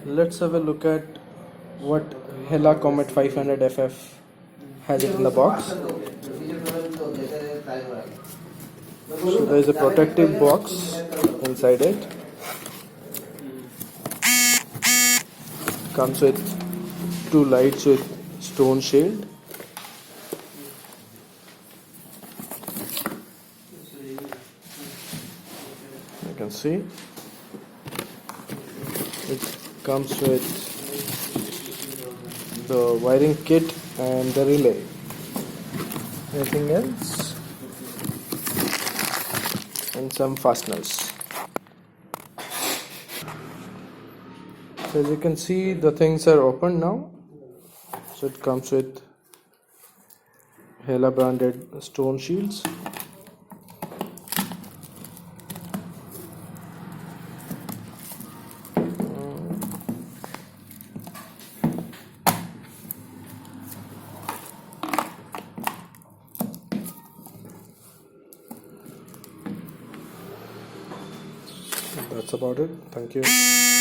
Let's have a look at what Hella Comet 500Ff has it in the box. So there is a protective box inside it. Comes with two lights with stone shield. You can see it comes with the wiring kit and the relay. Anything else? And some fasteners. So as you can see, the things are open now. So it comes with Hella branded stone shields. That's about it. Thank you.